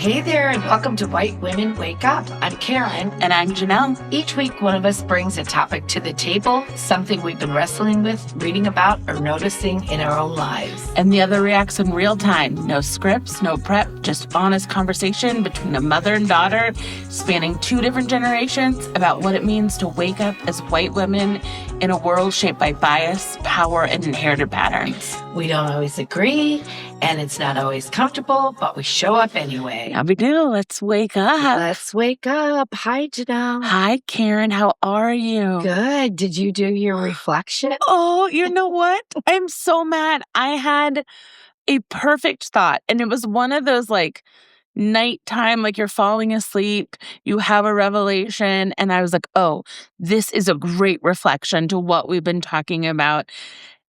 Hey there, and welcome to White Women Wake Up. I'm Karen. And I'm Janelle. Each week, one of us brings a topic to the table, something we've been wrestling with, reading about, or noticing in our own lives. And the other reacts in real time. No scripts, no prep, just honest conversation between a mother and daughter, spanning 2 different generations about what it means to wake up as white women in a world shaped by bias, power, and inherited patterns. We don't always agree, and it's not always comfortable, but we show up anyway. How we do? Let's wake up. Let's wake up. Hi, Janelle. Hi, Karen. How are you? Good. Did you do your reflection? Oh, you know what? I'm so mad. I had a perfect thought, and it was one of those nighttime, like you're falling asleep, you have a revelation, and I was like, oh, this is a great reflection to what we've been talking about.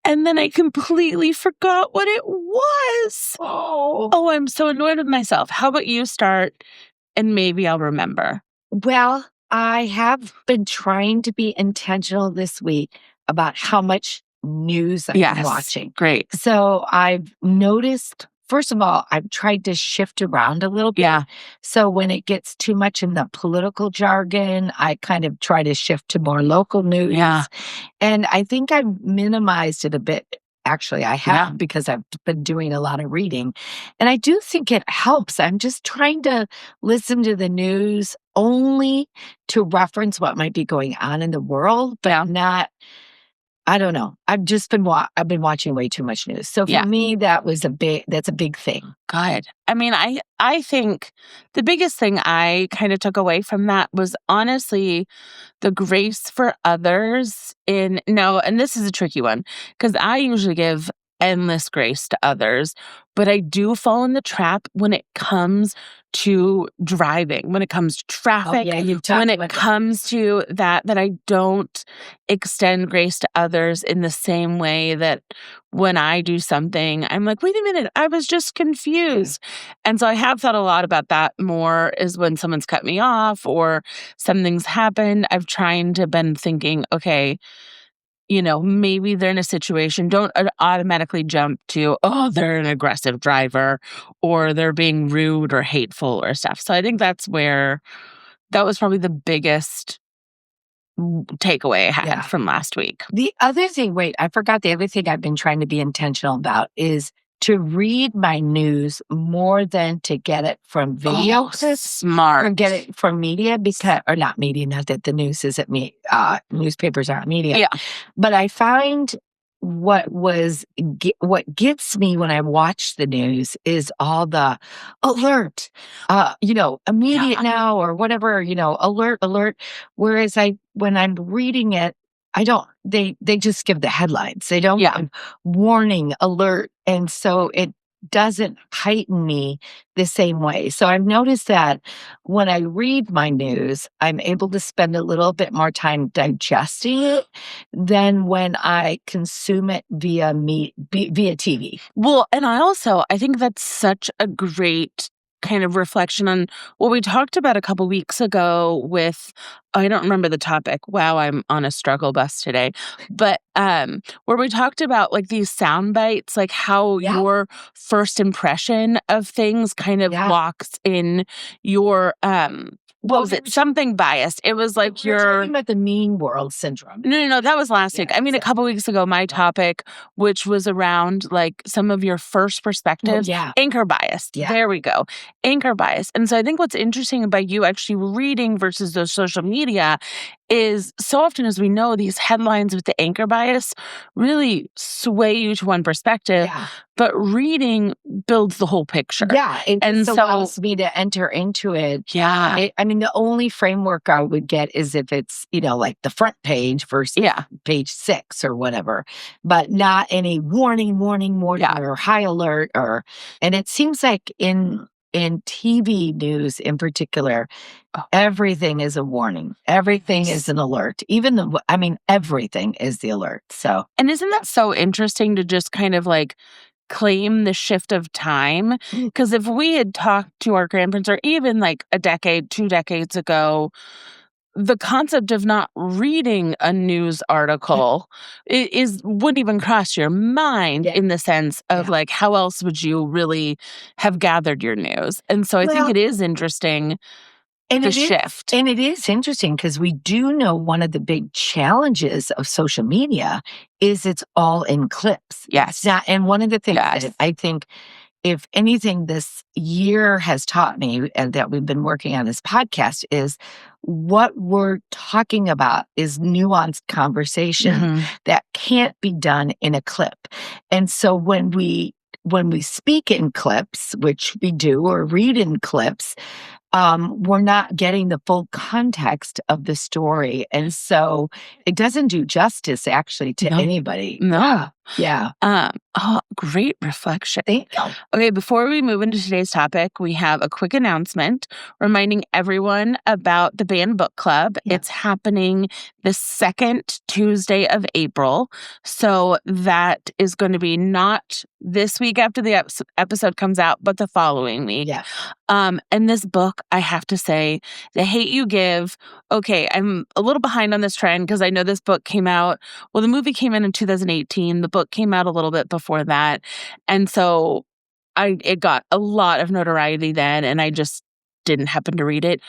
And then I completely forgot what it was. Oh, I'm so annoyed with myself. How about you start, and maybe I'll remember. Well, I have been trying to be intentional this week about how much news I'm watching. Great. So I've noticed, first of all, I've tried to shift around a little bit. Yeah. So when it gets too much in the political jargon, I kind of try to shift to more local news. Yeah. And I think I've minimized it a bit. Actually, I have because I've been doing a lot of reading. And I do think it helps. I'm just trying to listen to the news only to reference what might be going on in the world, but not, I don't know. I've been watching way too much news. So for me, that's a big thing. Good. I mean, I think the biggest thing I kind of took away from that was honestly the grace for others and this is a tricky one because I usually give endless grace to others, but I do fall in the trap when it comes to driving, when it comes to traffic, when it comes to that I don't extend grace to others in the same way that when I do something, I'm like, wait a minute, I was just confused. And so I have thought a lot about that more is when someone's cut me off or something's happened, I've been thinking, okay, maybe they're in a situation, don't automatically jump to, oh, they're an aggressive driver or they're being rude or hateful or stuff. So I think that was probably the biggest takeaway I had from last week. The other thing, I forgot the other thing I've been trying to be intentional about is to read my news more than to get it from video. Smart. Or get it from media not that the news isn't me, newspapers aren't media. Yeah. But I find what gets me when I watch the news is all the alert, immediate now or whatever, alert. Whereas when I'm reading it, they just give the headlines. They don't give warning, alert. And so it doesn't heighten me the same way. So I've noticed that when I read my news, I'm able to spend a little bit more time digesting it than when I consume it via TV. Well, and I think that's such a great kind of reflection on what we talked about a couple weeks ago with, I don't remember the topic. Wow, I'm on a struggle bus today. But where we talked about these sound bites, how your first impression of things kind of locks in your what was it? Something biased. It was like you're talking about the mean world syndrome. No, that was last week. I mean, a couple weeks ago, my topic, which was around some of your first perspectives, anchor bias. Yeah. There we go. Anchor bias. And so I think what's interesting about you actually reading versus those social media is so often, as we know, these headlines with the anchor bias really sway you to one perspective, but reading builds the whole picture. Yeah, and so allows me to enter into it. Yeah. The only framework I would get is if it's, the front page versus page 6 or whatever, but not any warning or high alert and it seems like in TV news in particular, everything is a warning. Everything is an alert. Everything is the alert. So, and isn't that so interesting to just kind of claim the shift of time? Because if we had talked to our grandparents or even a decade, 2 decades ago, the concept of not reading a news article wouldn't even cross your mind in the sense of like, how else would you really have gathered your news? And so I think it is interesting, the shift. And it is interesting because we do know one of the big challenges of social media is it's all in clips. Yes. And one of the things that I think, if anything, this year has taught me, and that we've been working on this podcast, is what we're talking about is nuanced conversation that can't be done in a clip. And so when we speak in clips, which we do, or read in clips, we're not getting the full context of the story. And so it doesn't do justice actually to anybody. No. Yeah. Great reflection. Thank you. Okay, before we move into today's topic, we have a quick announcement reminding everyone about the Banned Book Club. It's happening the second Tuesday of April. So that is going to be not this week after the episode comes out, but the following week. Yeah. And this book, I have to say, The Hate U Give. Okay, I'm a little behind on this trend because I know this book came out. Well, the movie came in 2018. The book came out a little bit before that. And so it got a lot of notoriety then, and I just didn't happen to read it.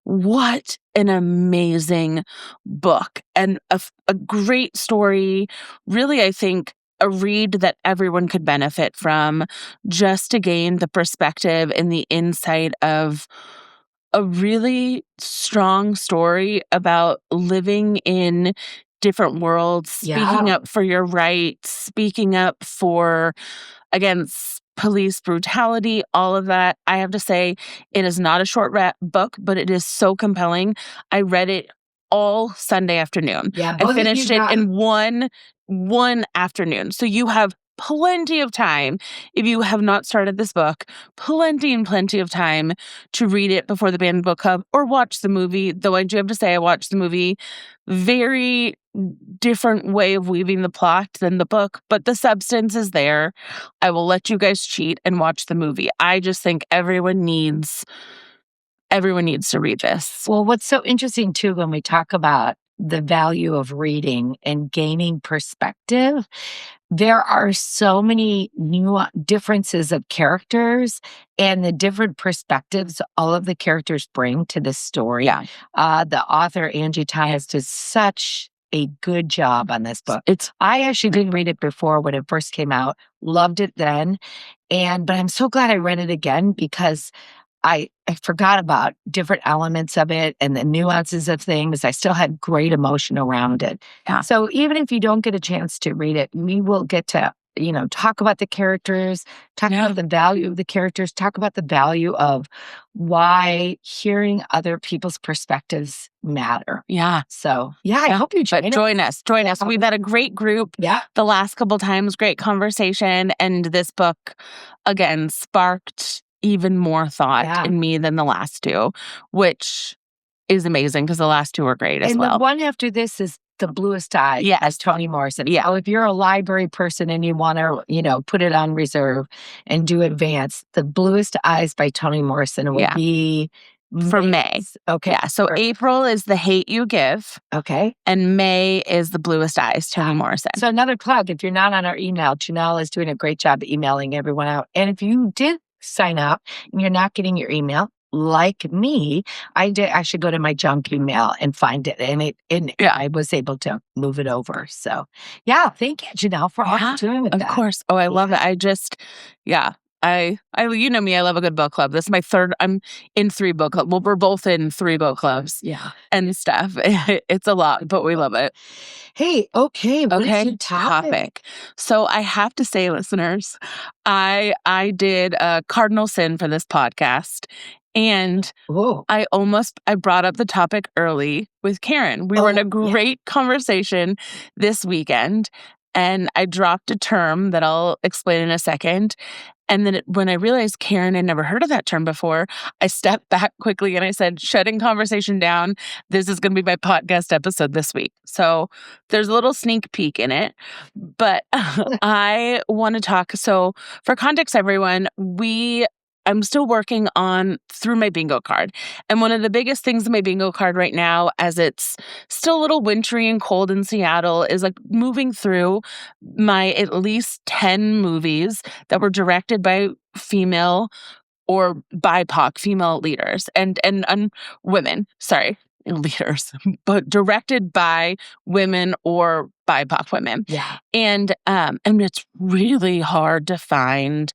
What an amazing book, and a great story. Really, I think a read that everyone could benefit from, just to gain the perspective and the insight of a really strong story about living in different worlds, speaking up for your rights, speaking up against police brutality, all of that. I have to say, it is not a short book, but it is so compelling. I read it all Sunday afternoon. Yeah, I finished it in one afternoon. So you have plenty of time, if you have not started this book, plenty of time to read it before the Banned Book Club or watch the movie. Though I do have to say, I watched the movie. Very different way of weaving the plot than the book, but the substance is there. I will let you guys cheat and watch the movie. I just think everyone needs to read this. Well, what's so interesting too, when we talk about the value of reading and gaining perspective, there are so many new differences of characters and the different perspectives all of the characters bring to this story. Yeah. The author, Angie, does such a good job on this book. I actually didn't read it before when it first came out, loved it then, but I'm so glad I read it again because I forgot about different elements of it and the nuances of things. I still had great emotion around it. Yeah. So even if you don't get a chance to read it, we will get to, talk about the characters, talk about the value of the characters, talk about the value of why hearing other people's perspectives matter. Yeah. So, I hope you join us. Join us. We've had a great group the last couple times, great conversation. And this book, again, sparked even more thought in me than the last two, which is amazing because the last two were great as well. And the one after this is The Bluest Eye, as Toni Morrison. Yeah. So if you're a library person and you want to, put it on reserve and do advance, The Bluest Eyes by Toni Morrison will be for May. Okay. Yeah. So April is The Hate U Give. Okay. And May is The Bluest Eyes, Toni Morrison. So another plug, if you're not on our email, Janelle is doing a great job emailing everyone out. And if you did sign up and you're not getting your email, like me, I should go to my junk email and find it. And I was able to move it over. So thank you, Janelle, for all doing with that. Of course. Oh, I love it. I just, I you know me, I love a good book club. This is my third, I'm in 3 book clubs. Well, we're both in 3 book clubs. Yeah. And stuff. It's a lot, but we love it. Hey, okay. What is your topic? So I have to say, listeners, I did a cardinal sin for this podcast. And I brought up the topic early with Karen. We were in a great conversation this weekend, and I dropped a term that I'll explain in a second. And then when I realized Karen had never heard of that term before, I stepped back quickly and I said, shutting conversation down. This is going to be my podcast episode this week. So there's a little sneak peek in it. But I want to talk. So for context, everyone, we I'm still working on through my bingo card. And one of the biggest things in my bingo card right now, as it's still a little wintry and cold in Seattle, is like moving through my at least 10 movies that were directed by female or BIPOC female leaders and women, sorry, leaders, but directed by women or BIPOC women. Yeah. And it's really hard to find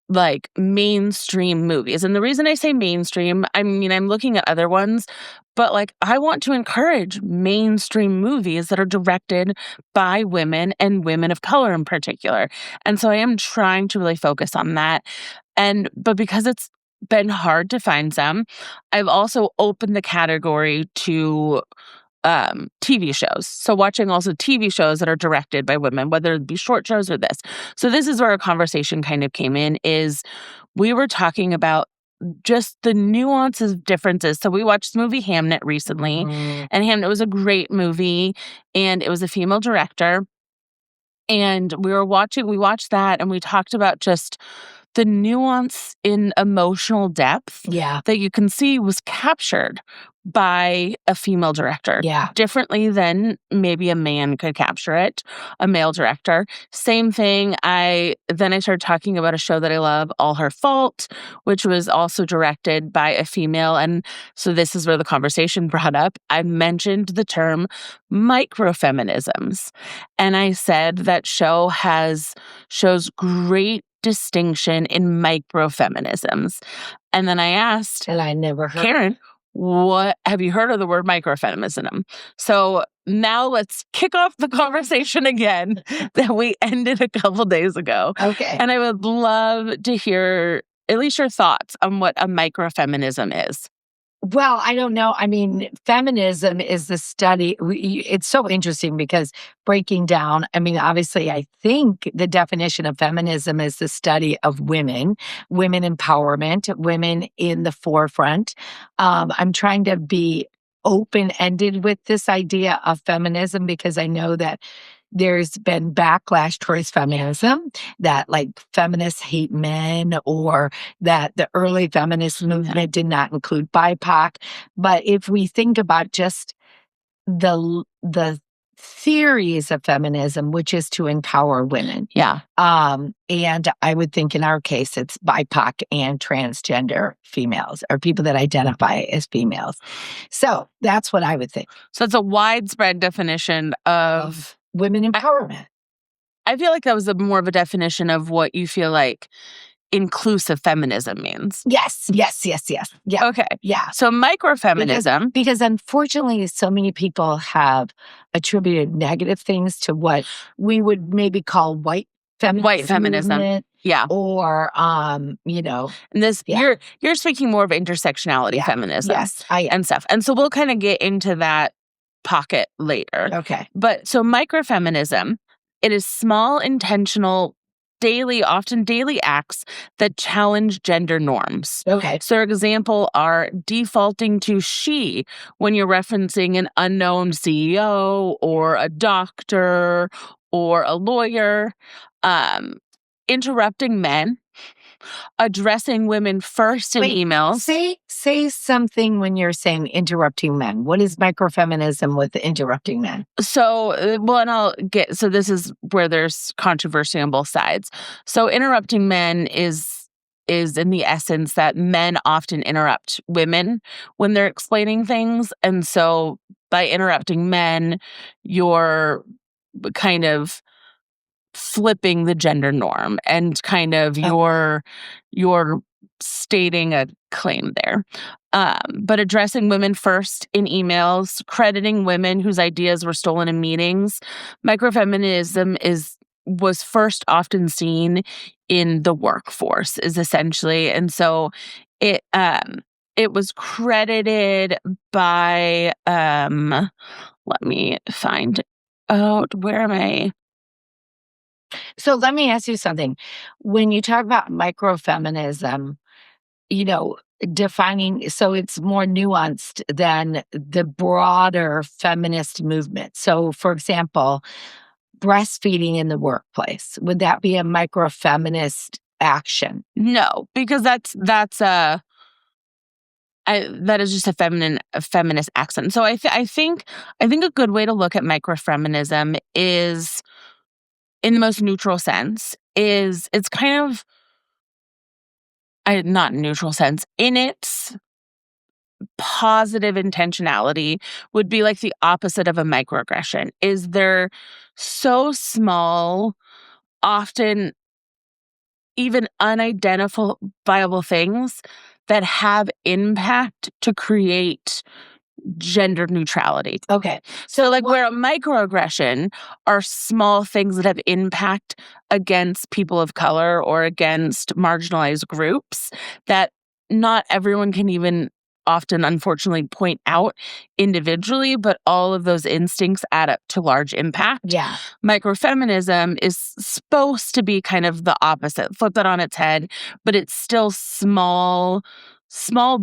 like mainstream movies. And the reason I say mainstream, I mean, I'm looking at other ones, but like I want to encourage mainstream movies that are directed by women and women of color in particular. And so I am trying to really focus on that. But because it's been hard to find some, I've also opened the category to TV shows. So watching also TV shows that are directed by women, whether it be short shows or this. So this is where our conversation kind of came in, is we were talking about just the nuances of differences. So we watched the movie Hamnet recently, and Hamnet was a great movie, and it was a female director. And we watched that, and we talked about just the nuance in emotional depth that you can see was captured by a female director. Differently than maybe a man could capture it, a male director. Same thing. Then I started talking about a show that I love, All Her Fault, which was also directed by a female. And so this is where the conversation brought up. I mentioned the term microfeminisms. And I said that shows great distinction in microfeminisms. And then I asked, and I never heard Karen, what have you heard of the word microfeminism? So now let's kick off the conversation again that we ended a couple days ago. Okay. And I would love to hear at least your thoughts on what a microfeminism is. Well, I don't know. I mean, feminism is the study. It's so interesting because breaking down, I mean, obviously, I think the definition of feminism is the study of women empowerment, women in the forefront. I'm trying to be open-ended with this idea of feminism because I know that there's been backlash towards feminism, that like feminists hate men, or that the early feminist movement did not include BIPOC. But if we think about just the theories of feminism, which is to empower women. And I would think in our case, it's BIPOC and transgender females, or people that identify as females. So that's what I would think. So it's a widespread definition of women empowerment. I feel like that was more of a definition of what you feel like inclusive feminism means. Yes. Yeah. Okay. Yeah. So microfeminism. Because unfortunately, so many people have attributed negative things to what we would maybe call white feminism. Movement, or you know, and this you're speaking more of intersectionality feminism. Yes, I am. And stuff. And so we'll kind of get into that pocket later. Okay. But so microfeminism, it is small, intentional, often daily acts that challenge gender norms. Okay. So example are defaulting to she when you're referencing an unknown CEO or a doctor or a lawyer, interrupting men, addressing women first in emails. Say something when you're saying interrupting men. What is microfeminism with interrupting men? So, so this is where there's controversy on both sides. So interrupting men is in the essence that men often interrupt women when they're explaining things. And so by interrupting men, you're kind of flipping the gender norm and kind of you're stating a claim there. But addressing women first in emails, crediting women whose ideas were stolen in meetings. Microfeminism was first often seen in the workforce, is essentially. And so it was credited by let me find out, where am I? So let me ask you something. When you talk about microfeminism, you know, defining, so it's more nuanced than the broader feminist movement. So, for example, breastfeeding in the workplace, would that be a microfeminist action. No, because that is just a feminist accent. So I think a good way to look at microfeminism is, in the most neutral sense, is it's kind of not neutral sense, in its positive intentionality would be like the opposite of a microaggression. Is they're so small, often even unidentifiable things that have impact to create gender neutrality. Okay. So like where a microaggression are small things that have impact against people of color or against marginalized groups that not everyone can even often unfortunately point out individually, but all of those instincts add up to large impact. Yeah. Microfeminism is supposed to be kind of the opposite, flip that on its head, but it's still small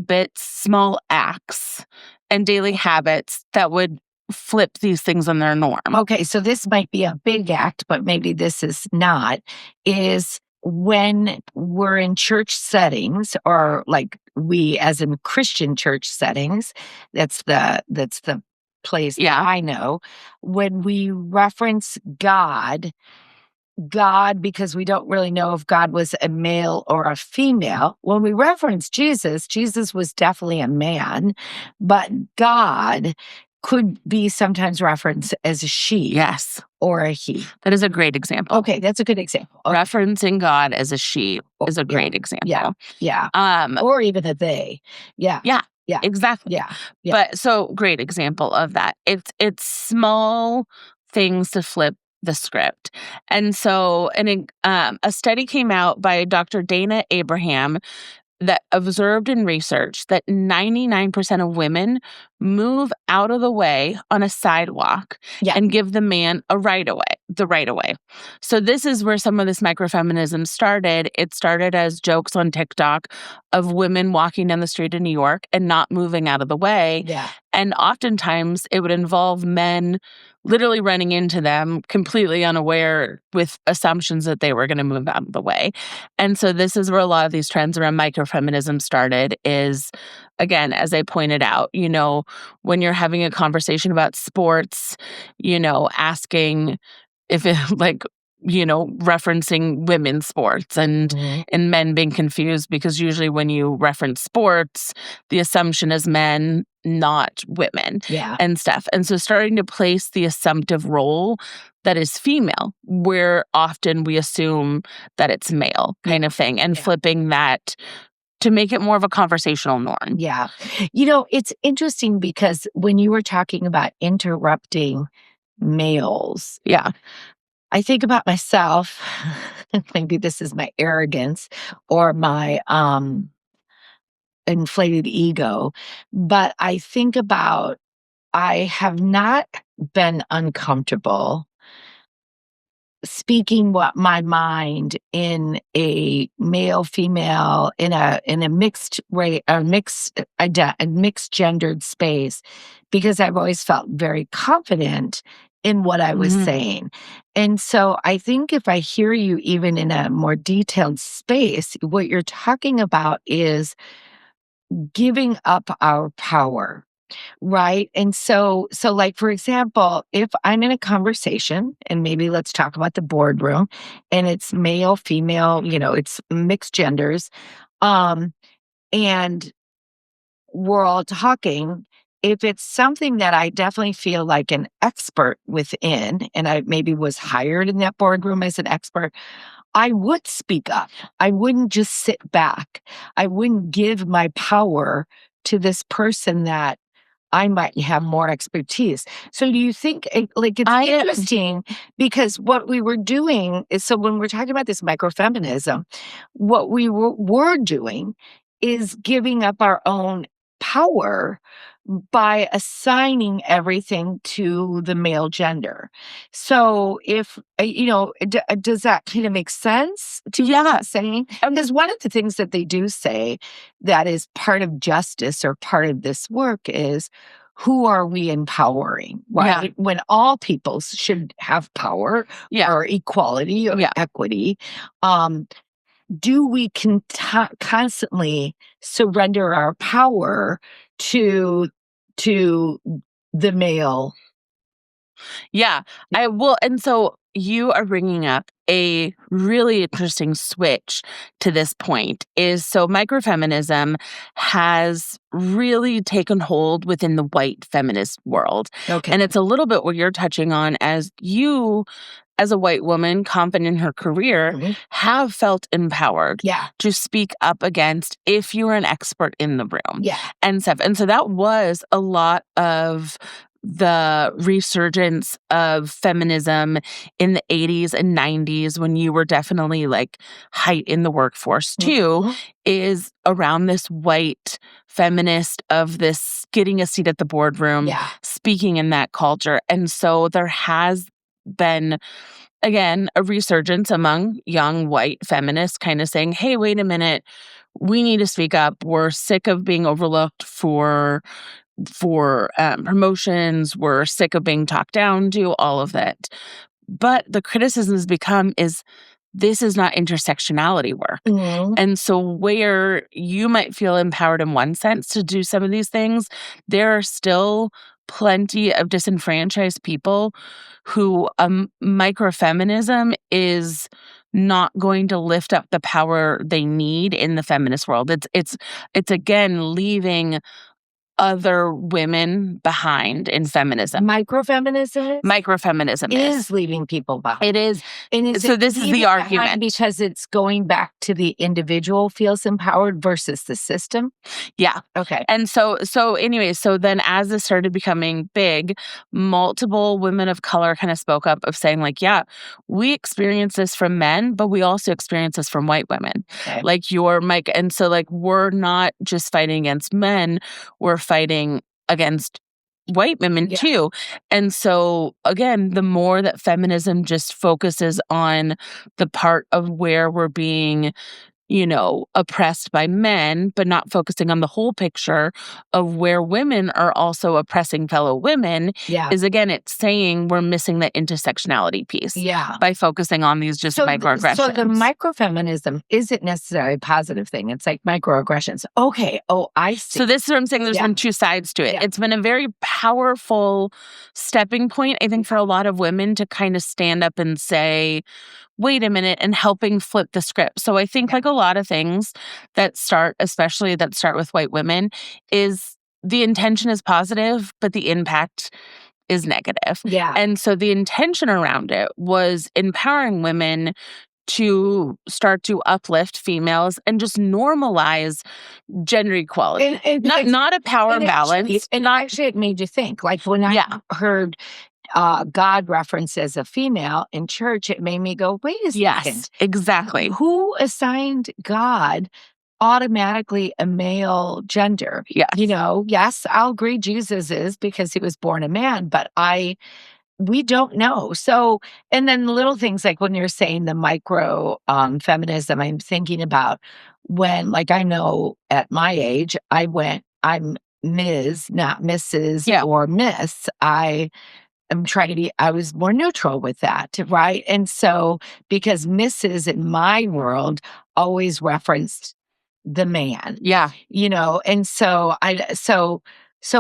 bits, small acts and daily habits that would flip these things on their norm. Okay, so this might be a big act, but maybe this is not, is when we're in church settings, or like we as in Christian church settings, that's the place that I know, when we reference God, because we don't really know if God was a male or a female. When we reference Jesus, Jesus was definitely a man, but God could be sometimes referenced as a she. Yes. Or a he. That is a great example. Okay, that's a good example. Okay. Referencing God as a she is a great example. Yeah. Or even a they. Yeah. Yeah, exactly. Yeah. But so great example of that. It's small things to flip the script. And so a study came out by Dr. Dana Abraham that observed in research that 99% of women move out of the way on a sidewalk and give the man the right of way. So this is where some of this microfeminism started. It started as jokes on TikTok of women walking down the street in New York and not moving out of the way. Yeah. And oftentimes it would involve men literally running into them completely unaware with assumptions that they were going to move out of the way. And so this is where a lot of these trends around microfeminism started is, again, as I pointed out, when you're having a conversation about sports, asking if it referencing women's sports and men being confused, because usually when you reference sports, the assumption is men, not women and stuff. And so starting to place the assumptive role that is female, where often we assume that it's male kind of thing, and flipping that to make it more of a conversational norm. Yeah. It's interesting because when you were talking about interrupting males. Yeah. I think about myself, maybe this is my arrogance or my inflated ego, but I think about, I have not been uncomfortable speaking what my mind in a male female in a mixed race or mixed gendered space, because I've always felt very confident in what I was saying. And so I think if I hear you even in a more detailed space, what you're talking about is giving up our power. Right. And so like, for example, if I'm in a conversation and maybe let's talk about the boardroom and it's male, female, it's mixed genders. And we're all talking. If it's something that I definitely feel like an expert within, and I maybe was hired in that boardroom as an expert, I would speak up. I wouldn't just sit back. I wouldn't give my power to this person that I might have more expertise. So do you think, it's interesting, because what we were doing is, so when we're talking about this microfeminism, what we were doing is giving up our own power by assigning everything to the male gender. So if, does that kind of make sense to what I'm saying? Because one of the things that they do say that is part of justice or part of this work is, who are we empowering? Right? Yeah. When all peoples should have power or equality or equity. do we constantly surrender our power to the male? Yeah, I will. And so you are bringing up a really interesting switch to this point is so microfeminism has really taken hold within the white feminist world. Okay. And it's a little bit what you're touching on as you, as a white woman confident in her career, have felt empowered to speak up against if you were an expert in the room and stuff. And so that was a lot of the resurgence of feminism in the 80s and 90s when you were definitely like height in the workforce too, is around this white feminist of this getting a seat at the boardroom, speaking in that culture. And so there has been, again, a resurgence among young white feminists kind of saying, hey, wait a minute, we need to speak up. We're sick of being overlooked for promotions. We're sick of being talked down to, all of that. But the criticism has become is this is not intersectionality work. And so where you might feel empowered in one sense to do some of these things, there are still plenty of disenfranchised people who microfeminism is not going to lift up the power they need in the feminist world. It's again leaving other women behind in feminism. Microfeminism is leaving people behind. It is. And so this is the argument. Because it's going back to the individual feels empowered versus the system? Yeah. Okay. And so anyway, so then as this started becoming big, multiple women of color kind of spoke up of saying like, yeah, we experience this from men, but we also experience this from white women. Okay. Like your Mike. And so like, we're not just fighting against men, we're fighting against white women too. And so again, the more that feminism just focuses on the part of where we're being, oppressed by men, but not focusing on the whole picture of where women are also oppressing fellow women, is again, it's saying we're missing the intersectionality piece by focusing on these just microaggressions. So the microfeminism isn't necessarily a positive thing. It's like microaggressions. Okay. Oh, I see. So this is what I'm saying. There's been two sides to it. It's been a very powerful stepping point, I think, for a lot of women to kind of stand up and say, wait a minute, and helping flip the script. So I think like a lot of things that start with white women is the intention is positive, but the impact is negative. And so the intention around it was empowering women to start to uplift females and just normalize gender equality. Not a power imbalance. And actually, it made you think. Like when I heard God referenced as a female in church, it made me go, wait a second. Yes, exactly. Who assigned God automatically a male gender? Yes. Yes, I'll agree Jesus is because he was born a man, but we don't know. So, and then little things like when you're saying the micro feminism, I'm thinking about when, like, I know at my age, I'm Ms., not Mrs. or Miss. I was more neutral with that, right? And so, because Mrs. in my world always referenced the man. And so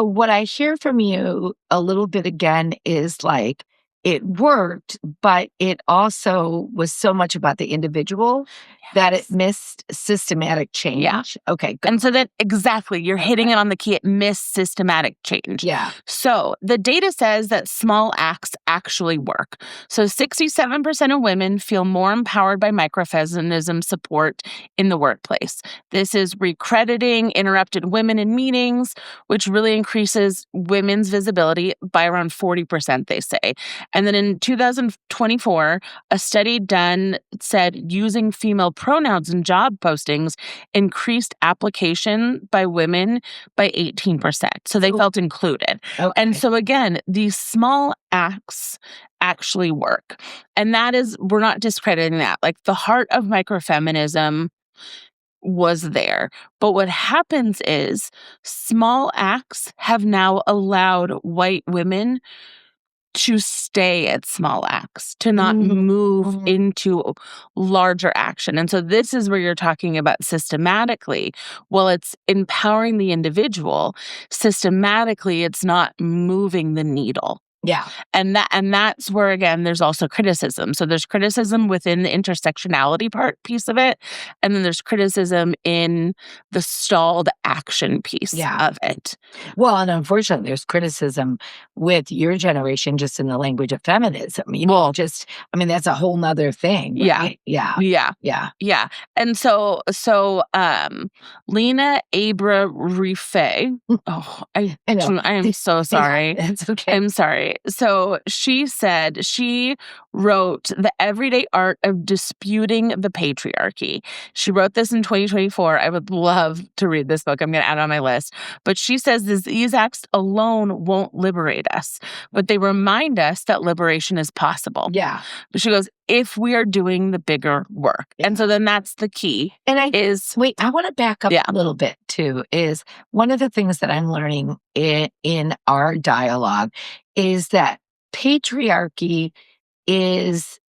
what I hear from you a little bit again is like, it worked, but it also was so much about the individual that it missed systematic change. Okay, good. And so that exactly, you're hitting it on the key. It missed systematic change. So the data says that small acts actually work. So 67% of women feel more empowered by microfeminism support in the workplace. This is recrediting interrupted women in meetings, which really increases women's visibility by around 40%, they say. And then in 2024, a study done said using female pronouns in job postings increased application by women by 18%. So they felt included. And so again, these small acts actually work. And that is, we're not discrediting that. Like the heart of microfeminism was there. But what happens is small acts have now allowed white women to stay at small acts, to not move into larger action. And so this is where you're talking about systematically. Well, it's empowering the individual. Systematically, it's not moving the needle. Yeah. And that's where, again, there's also criticism. So there's criticism within the intersectionality piece of it, and then there's criticism in the stalled action piece of it. Well, and unfortunately, there's criticism with your generation just in the language of feminism. That's a whole nother thing, right? Yeah. And so Lena Abra Rife, I am so sorry. It's okay. I'm sorry. So she said she wrote The Everyday Art of Disputing the Patriarchy. She wrote this in 2024. I would love to read this book. I'm going to add it on my list. But she says these acts alone won't liberate us, but they remind us that liberation is possible. Yeah. But she goes, if we are doing the bigger work. Yeah. And so then that's the key. And I want to back up a little bit too, is one of the things that I'm learning in our dialogue is that patriarchy is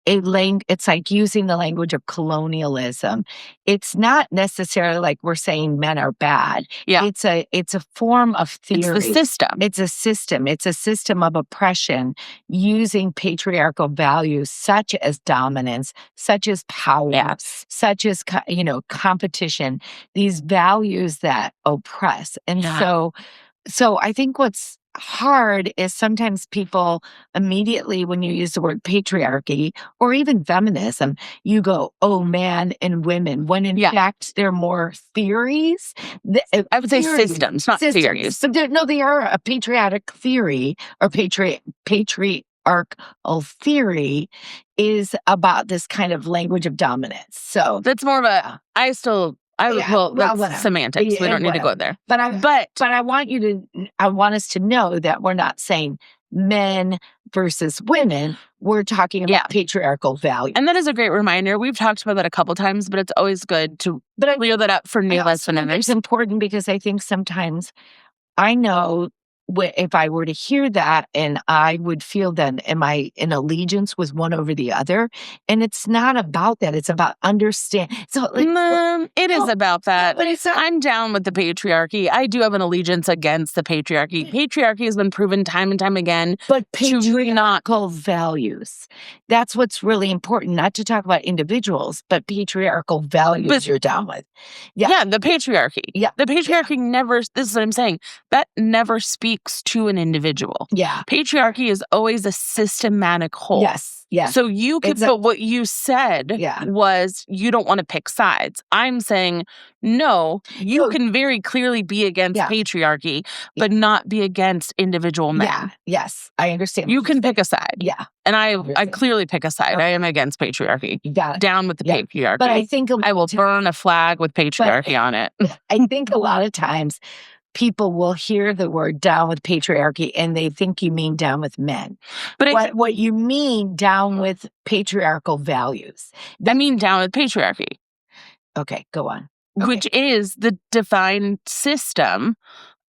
it's like using the language of colonialism. It's not necessarily like we're saying men are bad. Yeah. It's a form of theory. It's the system. It's a system. It's a system of oppression using patriarchal values such as dominance, such as power, such as competition, these values that oppress. And so I think what's hard is sometimes people immediately, when you use the word patriarchy or even feminism, you go, oh, man and women, when in fact they're more theories. I would say systems, not theories. But they are a patriotic theory or patriarchal theory is about this kind of language of dominance. So that's more of a, that's semantics. We don't need to go there. But I want us to know that we're not saying men versus women. We're talking about patriarchal values. And that is a great reminder. We've talked about that a couple times, but it's always good to clear that up for new listeners. It's important because I think sometimes I know if I were to hear that, and I would feel then, am I in allegiance with one over the other? And it's not about that. It's about understanding. So it is about that. But it's not. I'm down with the patriarchy. I do have an allegiance against the patriarchy. Patriarchy has been proven time and time again. But patriarchal values. That's what's really important. Not to talk about individuals, but patriarchal values you're down with. Yeah, the patriarchy. Yeah. The patriarchy never, this is what I'm saying, that never speaks to an individual. Yeah. Patriarchy is always a systematic whole. Yes. So you could, but what you said was you don't want to pick sides. I'm saying, no, you can very clearly be against patriarchy, but not be against individual men. Yeah. Yes. I understand. You can pick a side. Yeah. And I clearly pick a side. I am against patriarchy. You got it. Down with the patriarchy. But I think I will burn a flag with patriarchy on it. I think a lot of times people will hear the word down with patriarchy and they think you mean down with men. But what you mean down with patriarchal values. I mean down with patriarchy. Okay, go on. Which is the defined system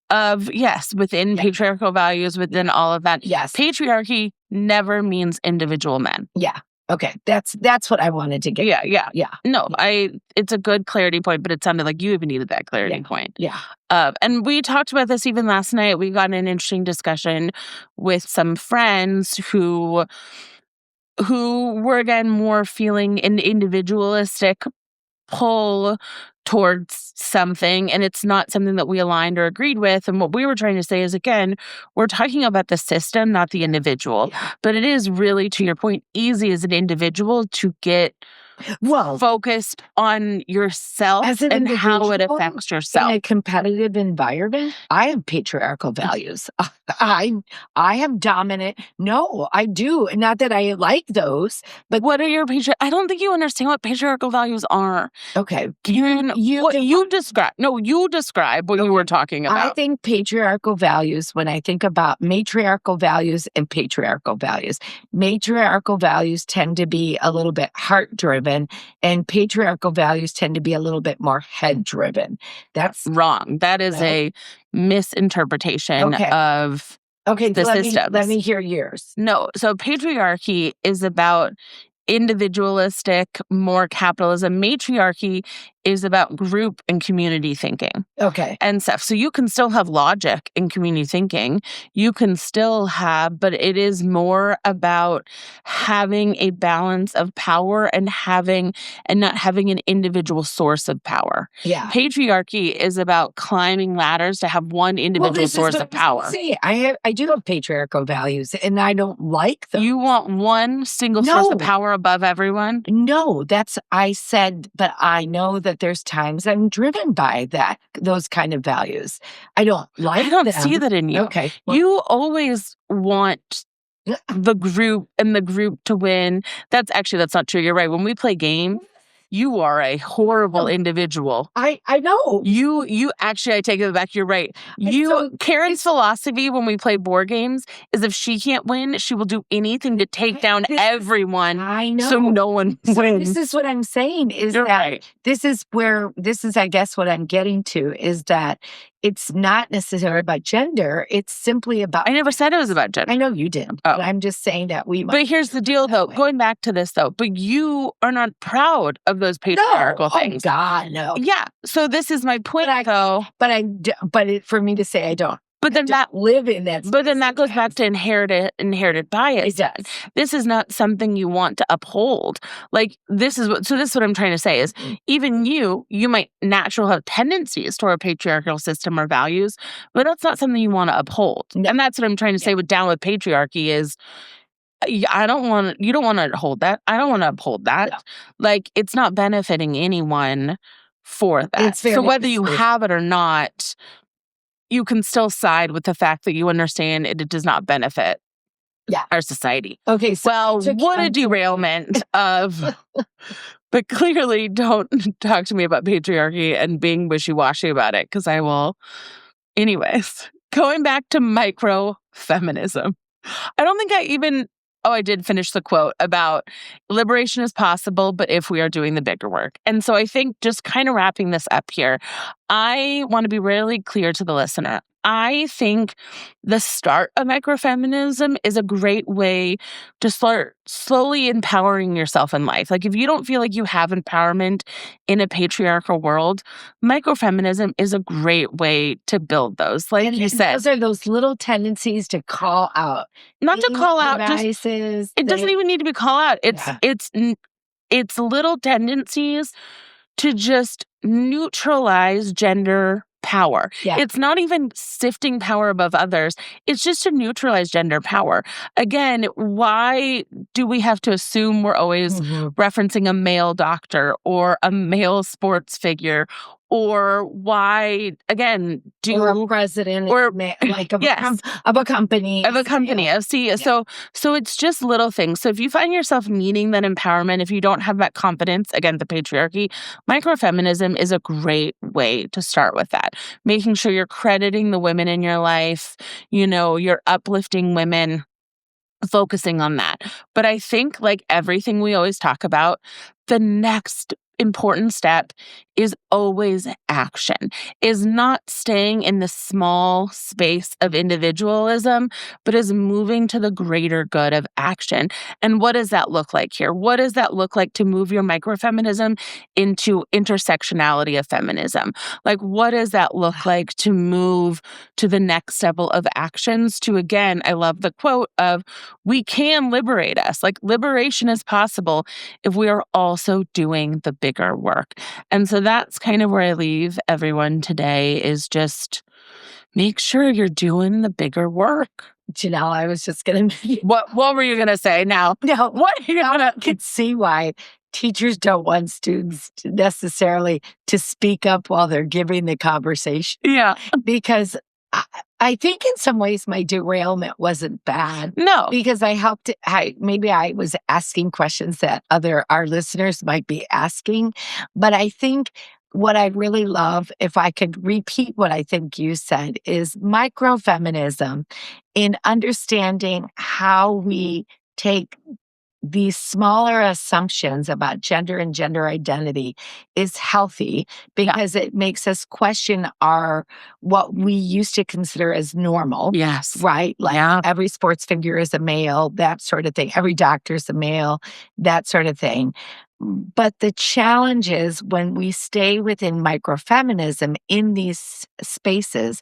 of, within patriarchal values, within all of that. Yes. Patriarchy never means individual men. Yeah. Okay, that's what I wanted to get. Yeah. No, it's a good clarity point, but it sounded like you even needed that clarity point. Yeah. And we talked about this even last night. We got in an interesting discussion with some friends who were, again, more feeling an individualistic pull towards something, and it's not something that we aligned or agreed with. And what we were trying to say is, again, we're talking about the system, not the individual. But it is really, to your point, easy as an individual to get focused on yourself and how it affects yourself. In a competitive environment, I have patriarchal values. I am dominant. No, I do. Not that I like those, but what are your I don't think you understand what patriarchal values are. Okay. You describe what you were talking about. I think patriarchal values, when I think about matriarchal values and patriarchal values, matriarchal values tend to be a little bit heart-driven, and patriarchal values tend to be a little bit more head-driven. That's wrong. That is a misinterpretation of Okay, the let systems. me hear yours. No, so patriarchy is about individualistic, more capitalism. Matriarchy is about group and community thinking. Okay. And stuff. So you can still have logic in community thinking. You can still have, but it is more about having a balance of power and not having an individual source of power. Yeah. Patriarchy is about climbing ladders to have one individual source of power. See, I do have patriarchal values, and I don't like them. You want one single source of power above everyone? No, I said, but I know that there's times I'm driven by those kind of values. I don't like them. I don't see that in you. Okay. Well, you always want the group to win. That's not true. You're right. When we play games, you are a horrible individual. I know. You actually, I take it back. You're right. Karen's philosophy when we play board games is if she can't win, she will do anything to take down everyone. I know. So no one wins. This is what I'm saying is You're right. This is, I guess, what I'm getting to is that it's not necessarily about gender. It's simply about. I never said it was about gender. I know you did. But I'm just saying that But here's the deal, though. Going back to this, though. But you are not proud of those patriarchal things. Oh, God, no. Yeah. So this is my point, though. For me to say I don't. But then that live in that. But then that goes back to inherited bias. It does. This is not something you want to uphold. Like this is what I'm trying to say is even you might naturally have tendencies toward a patriarchal system or values, but that's not something you want to uphold. No. And that's what I'm trying to say with patriarchy is you don't want to hold that. I don't want to uphold that. No. Like it's not benefiting anyone for that. So whether you have it or not, you can still side with the fact that you understand it does not benefit our society. Okay. So what a derailment of, but clearly don't talk to me about patriarchy and being wishy-washy about it because I will. Anyways, going back to micro-feminism. I don't think I did finish the quote about liberation is possible, but if we are doing the bigger work. And so I think just kind of wrapping this up here, I want to be really clear to the listener. I think the start of microfeminism is a great way to start slowly empowering yourself in life. Like if you don't feel like you have empowerment in a patriarchal world, microfeminism is a great way to build those. Like you said, those are those little tendencies to call out. Not to call out, it doesn't even need to be call out. It's little tendencies to just neutralize gender power. Yeah. It's not even sifting power above others. It's just to neutralize gender power. Again, why do we have to assume we're always referencing a male doctor or a male sports figure? Or why, again, or a president or like of a company. Of a company. Yeah. So it's just little things. So if you find yourself needing that empowerment, if you don't have that confidence, again, the patriarchy, microfeminism is a great way to start with that. Making sure you're crediting the women in your life, you're uplifting women, focusing on that. But I think like everything we always talk about, the next important step is always action, is not staying in the small space of individualism, but is moving to the greater good of action. And what does that look like here? What does that look like to move your microfeminism into intersectionality of feminism? Like, what does that look like to move to the next level of actions to, again, I love the quote of, we can liberate us. Like, liberation is possible if we are also doing the bigger work. And so that's kind of where I leave everyone today is just make sure you're doing the bigger work. Janelle, I was just going to... What were you going to say now? No, what are you going to... I can see why teachers don't want students necessarily to speak up while they're giving the conversation. Yeah. Because I think in some ways my derailment wasn't bad. No. Because maybe I was asking questions that our listeners might be asking. But I think what I really love, if I could repeat what I think you said, is microfeminism in understanding how we take these smaller assumptions about gender and gender identity is healthy because it makes us question what we used to consider as normal. Yes. Right? Like every sports figure is a male, that sort of thing. Every doctor is a male, that sort of thing. But the challenge is when we stay within microfeminism in these spaces,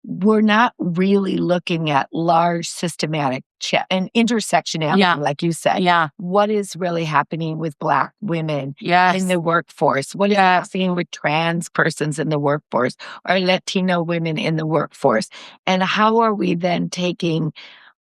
we're not really looking at large systematic and intersectionality, like you said. What is really happening with Black women in the workforce? What is happening with trans persons in the workforce or Latino women in the workforce? And how are we then taking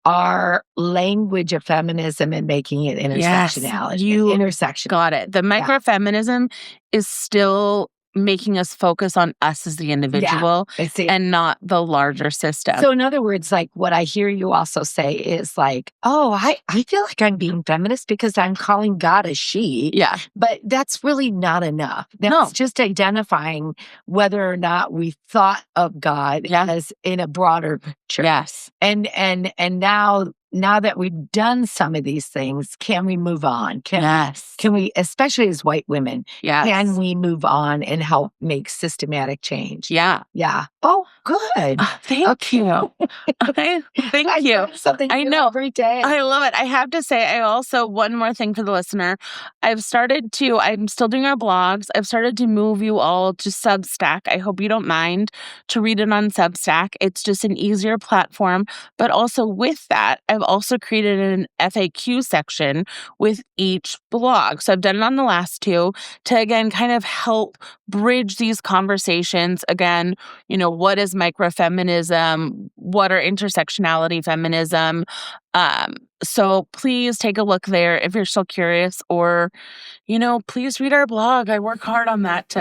our language of feminism and making it intersectionality? You intersection. got it. The microfeminism is still making us focus on us as the individual and not the larger system. So in other words, like what I hear you also say is like, oh, I feel like I'm being feminist because I'm calling God a she. Yeah. But that's really not enough. That's just identifying whether or not we thought of God as in a broader picture. Yes. And now that we've done some of these things, can we move on? Can we, especially as white women, can we move on and help make systematic change? Yeah. Oh, good. Thank you. Thank you. Something I know every day. I love it. I have to say, I also, one more thing for the listener. I'm still doing our blogs. I've started to move you all to Substack. I hope you don't mind to read it on Substack. It's just an easier platform. But also with that, I've also created an FAQ section with each blog. So I've done it on the last two to, again, kind of help bridge these conversations. Again, what is microfeminism? What are intersectionality feminism? So please take a look there if you're still curious, or, please read our blog. I work hard on that to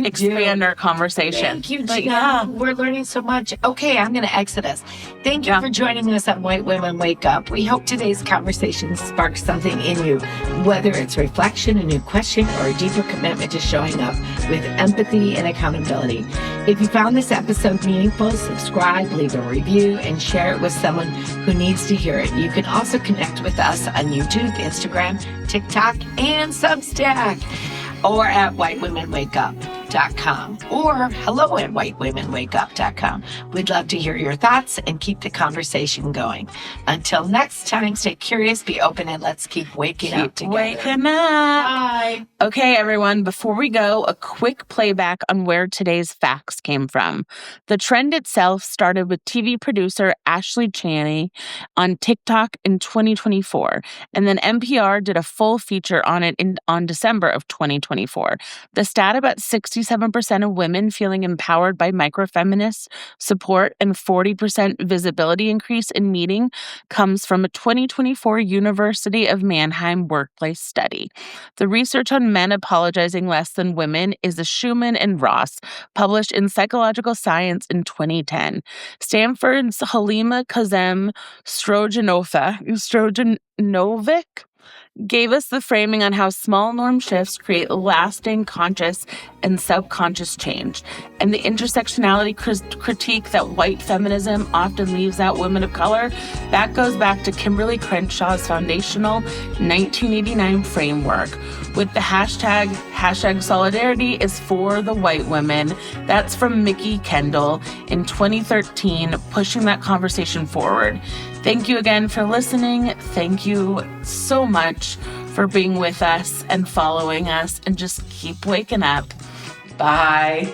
expand our conversation. Thank you, Gina. We're learning so much. Okay, I'm going to exit us. Thank you for joining us on White Women Wake Up. We hope today's conversation sparks something in you, whether it's reflection, a new question, or a deeper commitment to showing up with empathy and accountability. If you found this episode meaningful, subscribe, leave a review, and share it with someone who needs to hear it. You can also connect with us on YouTube, Instagram, TikTok, and Substack, or at whitewomenwakeup.com, or hello@whitewomenwakeup.com. We'd love to hear your thoughts and keep the conversation going. Until next time, stay curious, be open, and let's keep waking up together. Waking up. Bye. Okay, everyone, before we go, a quick playback on where today's facts came from. The trend itself started with TV producer Ashley Chaney on TikTok in 2024, and then NPR did a full feature on it on December of 2024. The stat about 67% of women feeling empowered by microfeminist support and 40% visibility increase in meeting comes from a 2024 University of Mannheim workplace study. The research on men apologizing less than women is a Schumann and Ross, published in Psychological Science in 2010. Stanford's Halima Kazem Strojanovic gave us the framing on how small norm shifts create lasting conscious and subconscious change, and the intersectionality critique that white feminism often leaves out women of color, that goes back to Kimberlé Crenshaw's foundational 1989 framework with the hashtag solidarity is for the white women. That's from Mickey Kendall in 2013, pushing that conversation forward. Thank you again for listening. Thank you so much for being with us and following us, and just keep waking up. Bye.